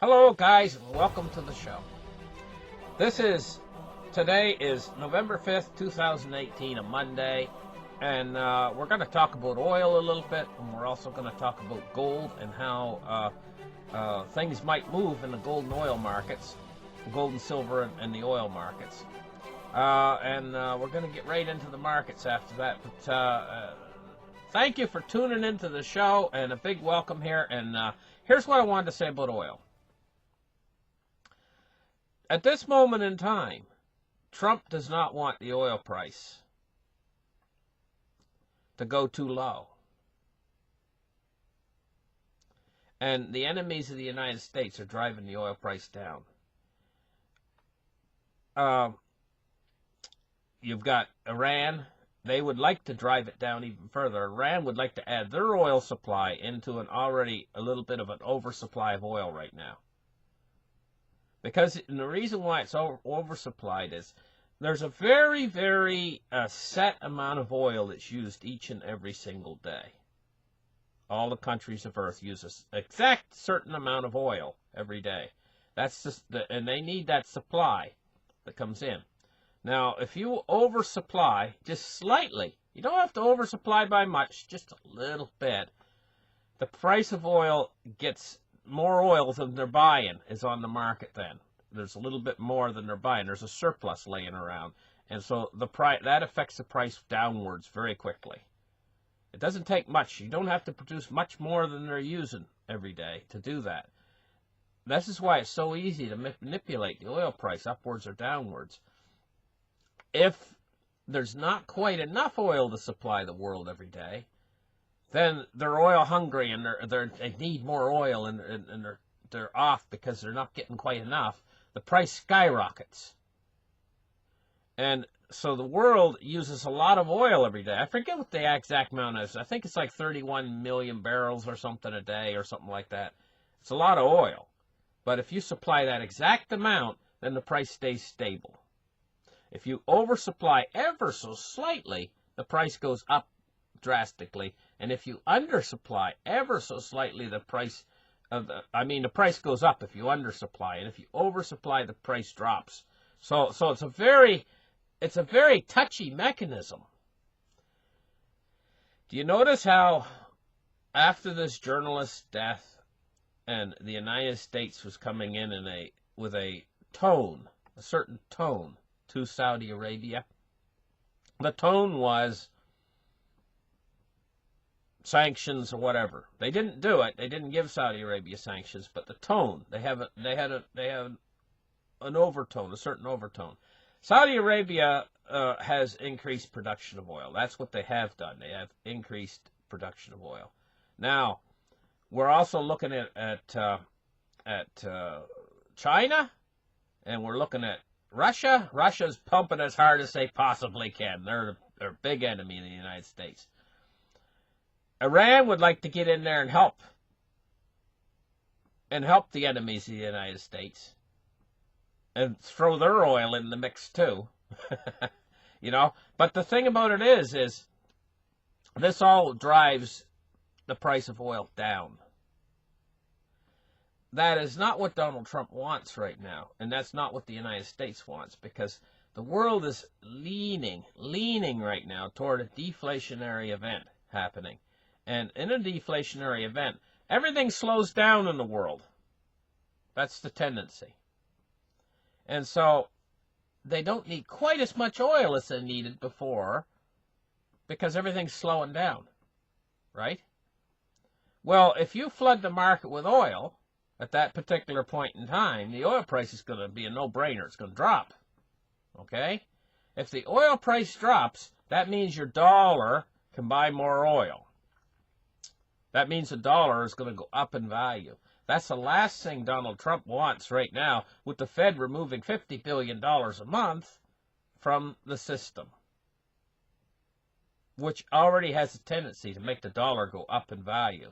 Hello, guys, and welcome to the show. Today is November 5th, 2018, a Monday, and we're going to talk about oil a little bit, and we're also going to talk about gold and how things might move in the gold and oil markets, gold and silver and the oil markets. And we're going to get right into the markets after that, but thank you for tuning into the show, and a big welcome here, and here's what I wanted to say about oil. At this moment in time, Trump does not want the oil price to go too low. And the enemies of the United States are driving the oil price down. You've got Iran. They would like to drive it down even further. Iran would like to add their oil supply into an already a little bit of an oversupply of oil right now. Because the reason why it's oversupplied is there's a very, very set amount of oil that's used each and every single day. All the countries of Earth use an exact certain amount of oil every day. That's just and they need that supply that comes in. Now, if you oversupply just slightly, you don't have to oversupply by much, just a little bit, the price of oil gets more oil than they're buying is on the market then. There's a little bit more than they're buying. There's a surplus laying around. And so that affects the price downwards very quickly. It doesn't take much. You don't have to produce much more than they're using every day to do that. This is why it's so easy to manipulate the oil price upwards or downwards. If there's not quite enough oil to supply the world every day, then they're oil hungry and they need more oil and they're off because they're not getting quite enough. The price skyrockets. And so the world uses a lot of oil every day. I forget what the exact amount is. I think it's like 31 million barrels or something a day or something like that. It's a lot of oil. But if you supply that exact amount, then the price stays stable. If you oversupply ever so slightly, the price goes up drastically, and if you undersupply ever so slightly, the price goes up if you undersupply, and if you oversupply, the price drops. So it's a very touchy mechanism. Do you notice how after this journalist's death, and the United States was coming in with a certain tone to Saudi Arabia? The tone was sanctions or whatever. They didn't do it. They didn't give Saudi Arabia sanctions, but the tone, they have an overtone, a certain overtone. Saudi Arabia has increased production of oil. That's what they have done. They have increased production of oil. Now, we're also looking at China, and we're looking at Russia. Russia's pumping as hard as they possibly can. They're a big enemy in the United States. Iran would like to get in there and help the enemies of the United States and throw their oil in the mix too. But the thing about it is this all drives the price of oil down. That is not what Donald Trump wants right now, and that's not what the United States wants, because the world is leaning right now toward a deflationary event happening. And in a deflationary event, everything slows down in the world. That's the tendency. And so they don't need quite as much oil as they needed before because everything's slowing down, right? Well, if you flood the market with oil at that particular point in time, the oil price is going to be a no-brainer. It's going to drop, okay? If the oil price drops, that means your dollar can buy more oil. That means the dollar is going to go up in value. That's the last thing Donald Trump wants right now, with the Fed removing $50 billion a month from the system, which already has a tendency to make the dollar go up in value.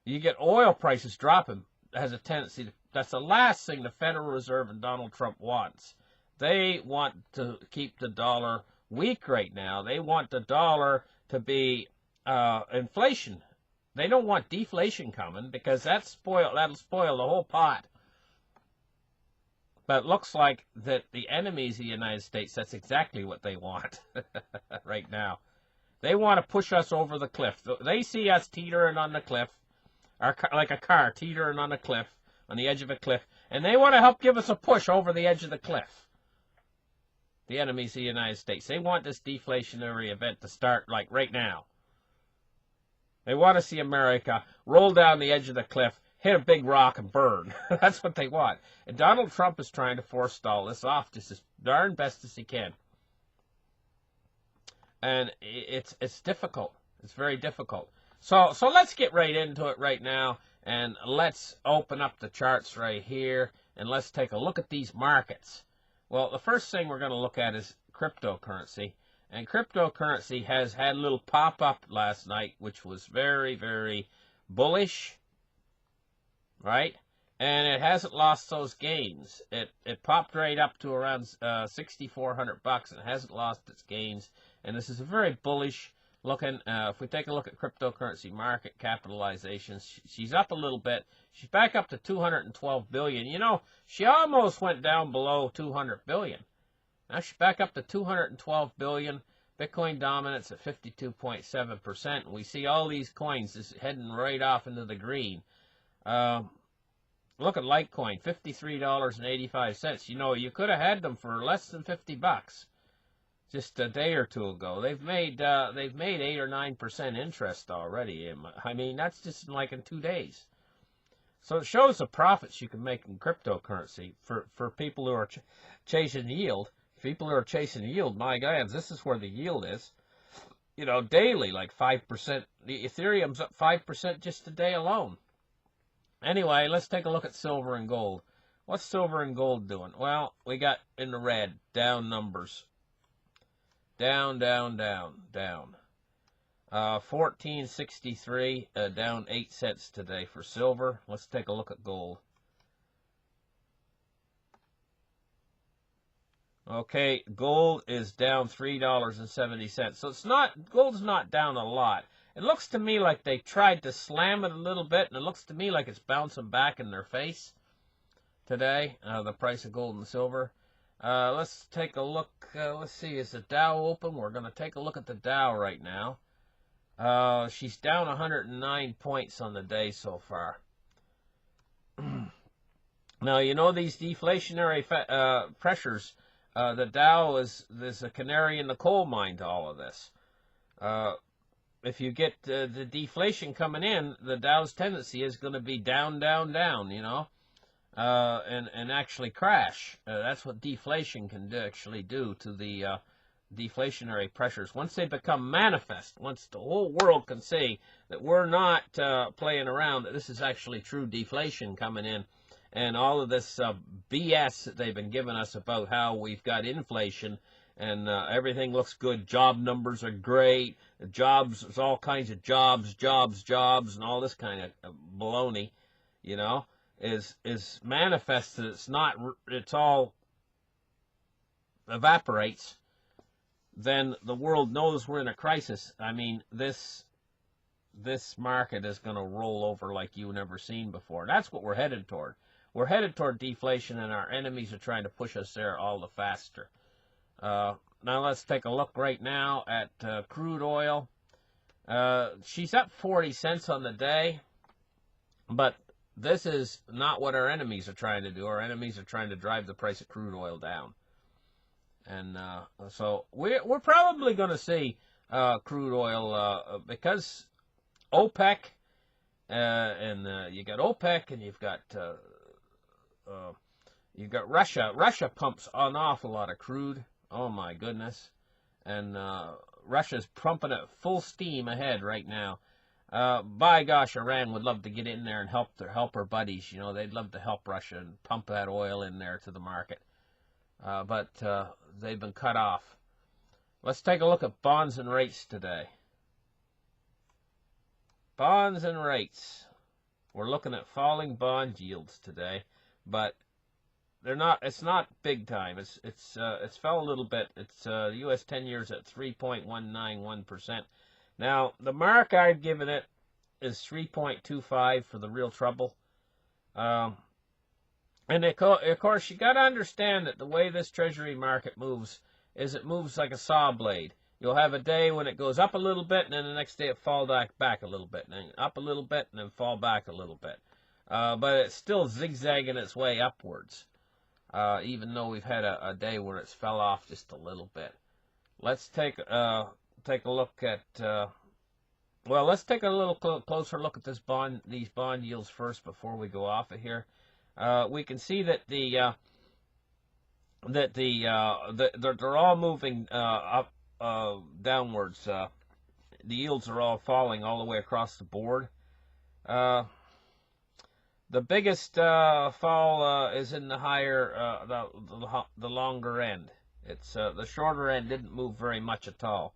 You get oil prices dropping, has a tendency to, that's the last thing the Federal Reserve and Donald Trump wants. They want to keep the dollar weak right now. They want the dollar to be inflation. They don't want deflation coming because that'll spoil the whole pot. But it looks like that the enemies of the United States, that's exactly what they want right now. They want to push us over the cliff. They see us teetering on the cliff, like a car teetering on a cliff, on the edge of a cliff, and they want to help give us a push over the edge of the cliff. The enemies of the United States. They want this deflationary event to start like right now. They want to see America roll down the edge of the cliff, hit a big rock, and burn. That's what they want. And Donald Trump is trying to forestall this off just as darn best as he can. And it's difficult. It's very difficult. So let's get right into it right now, and let's open up the charts right here, and let's take a look at these markets. Well, the first thing we're going to look at is cryptocurrency. And cryptocurrency has had a little pop-up last night, which was very, very bullish, right? And it hasn't lost those gains. It popped right up to around $6,400 and hasn't lost its gains. And this is a very bullish looking. If we take a look at cryptocurrency market capitalization, she's up a little bit. She's back up to 212 billion. You know, she almost went down below 200 billion. Now she's back up to 212 billion. Bitcoin dominance at 52.7%. And we see all these coins is heading right off into the green. Look at Litecoin, $53.85. You know, you could have had them for less than $50 just a day or two ago. They've made 8 or 9% interest already. I mean, that's just like in 2 days. So it shows the profits you can make in cryptocurrency for people who are chasing yield. People who are chasing yield, my God, this is where the yield is. You know, daily, like 5%. The Ethereum's up 5% just today alone. Anyway, let's take a look at silver and gold. What's silver and gold doing? Well, we got in the red, down numbers. Down, down, down, down. 14.63, down 8 cents today for silver. Let's take a look at gold. Okay, gold is down $3.70. So gold's not down a lot. It looks to me like they tried to slam it a little bit, and it looks to me like it's bouncing back in their face today, the price of gold and silver. Let's take a look. Let's see, is the Dow open? We're going to take a look at the Dow right now. She's down 109 points on the day so far. Now, you know these deflationary pressures. The Dow there's a canary in the coal mine to all of this. If you get the deflation coming in, the Dow's tendency is going to be down, down, down, you know, and actually crash. That's what deflation can actually do to the deflationary pressures. Once they become manifest, once the whole world can see that we're not playing around, that this is actually true deflation coming in, and all of this BS that they've been giving us about how we've got inflation and everything looks good, job numbers are great, jobs, there's all kinds of jobs, and all this kind of baloney, you know, is manifested. It's all evaporates, then the world knows we're in a crisis. I mean, this market is going to roll over like you've never seen before. That's what we're headed toward. We're headed toward deflation, and our enemies are trying to push us there all the faster. Now let's take a look right now at crude oil. She's up 40 cents on the day, but this is not what our enemies are trying to do. Our enemies are trying to drive the price of crude oil down. And so we're probably going to see crude oil because OPEC, and you got OPEC, and you've got Russia. Russia pumps an awful lot of crude. Oh my goodness. And Russia's pumping it full steam ahead right now. By gosh, Iran would love to get in there and help her buddies. You know, they'd love to help Russia and pump that oil in there to the market. But they've been cut off. Let's take a look at bonds and rates today. Bonds and rates. We're looking at falling bond yields today, but they're not. It's not big time. It's fell a little bit. It's the U.S. 10 years at 3.191%. Now the mark I've given it is 3.25 for the real trouble. And of course, you got to understand that the way this Treasury market moves is it moves like a saw blade. You'll have a day when it goes up a little bit, and then the next day it falls back a little bit, and then up a little bit, and then fall back a little bit. But it's still zigzagging its way upwards, even though we've had a day where it's fell off just a little bit. Let's take a look at. Well, let's take a little closer look at these bond yields first before we go off of here. We can see that they're all moving up downwards. The yields are all falling all the way across the board. The biggest fall is in the higher, the longer end. It's the shorter end didn't move very much at all.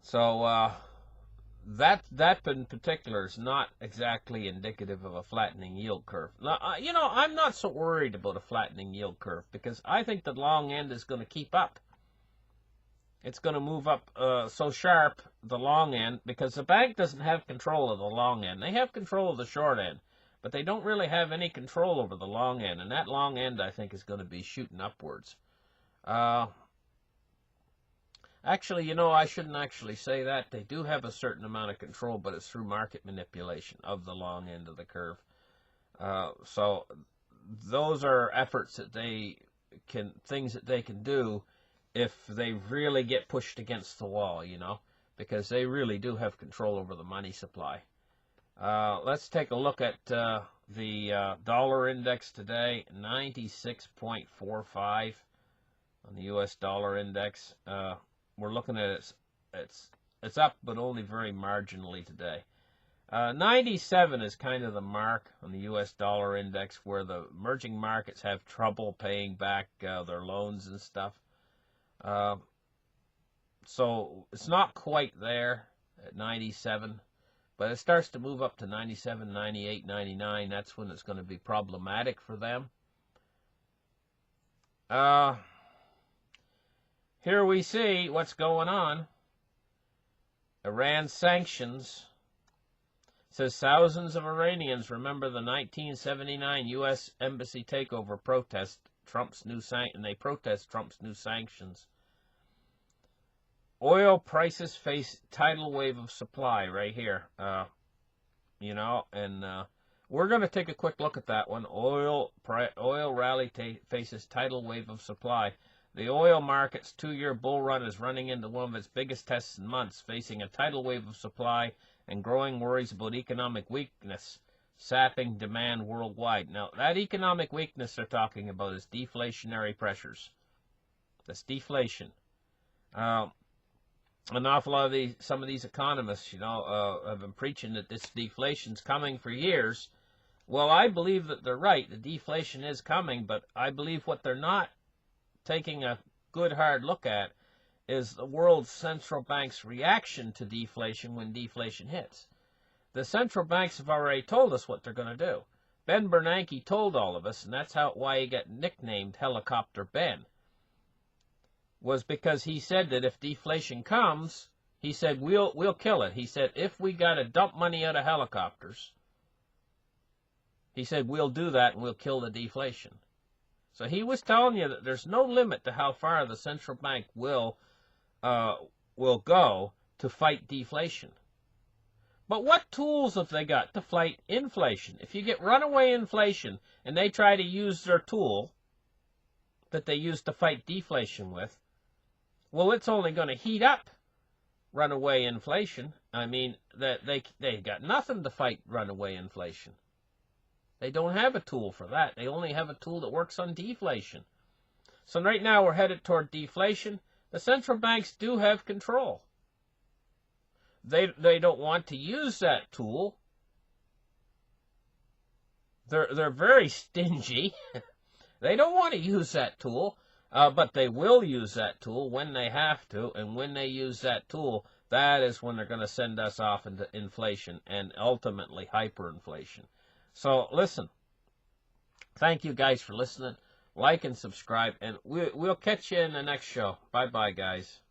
So that in particular is not exactly indicative of a flattening yield curve. Now, I'm not so worried about a flattening yield curve because I think the long end is going to keep up. It's going to move up so sharp, the long end, because the bank doesn't have control of the long end. They have control of the short end, but they don't really have any control over the long end, and that long end, I think, is going to be shooting upwards. Actually, I shouldn't actually say that. They do have a certain amount of control, but it's through market manipulation of the long end of the curve. So those are efforts that things that they can do if they really get pushed against the wall, because they really do have control over the money supply. Let's take a look at the dollar index today, 96.45 on the U.S. dollar index. We're looking at it's up, but only very marginally today. 97 is kind of the mark on the U.S. dollar index where the emerging markets have trouble paying back their loans and stuff. So it's not quite there at 97, but it starts to move up to 97, 98, 99. That's when it's going to be problematic for them. Here we see what's going on. Iran sanctions. It says thousands of Iranians remember the 1979 U.S. embassy takeover protest. And they protest Trump's new sanctions. Oil prices face tidal wave of supply right here. We're going to take a quick look at that one. Oil rally faces tidal wave of supply. The oil market's 2-year bull run is running into one of its biggest tests in months, facing a tidal wave of supply and growing worries about economic weakness, sapping demand worldwide. Now, that economic weakness they're talking about is deflationary pressures. That's deflation. An awful lot of some of these economists, have been preaching that this deflation's coming for years. Well, I believe that they're right. The deflation is coming, but I believe what they're not taking a good hard look at is the world's central bank's reaction to deflation when deflation hits. The central banks have already told us what they're going to do. Ben Bernanke told all of us, and that's why he got nicknamed Helicopter Ben, was because he said that if deflation comes, he said, we'll kill it. He said, if we got to dump money out of helicopters, he said, we'll do that and we'll kill the deflation. So he was telling you that there's no limit to how far the central bank will go to fight deflation. But what tools have they got to fight inflation? If you get runaway inflation and they try to use their tool that they use to fight deflation with, well, it's only going to heat up runaway inflation. I mean, they got nothing to fight runaway inflation. They don't have a tool for that. They only have a tool that works on deflation. So right now we're headed toward deflation. The central banks do have control. They don't want to use that tool. They're very stingy. They don't want to use that tool, but they will use that tool when they have to, and when they use that tool, that is when they're going to send us off into inflation and ultimately hyperinflation. So listen, thank you guys for listening. Like and subscribe, and we'll catch you in the next show. Bye-bye, guys.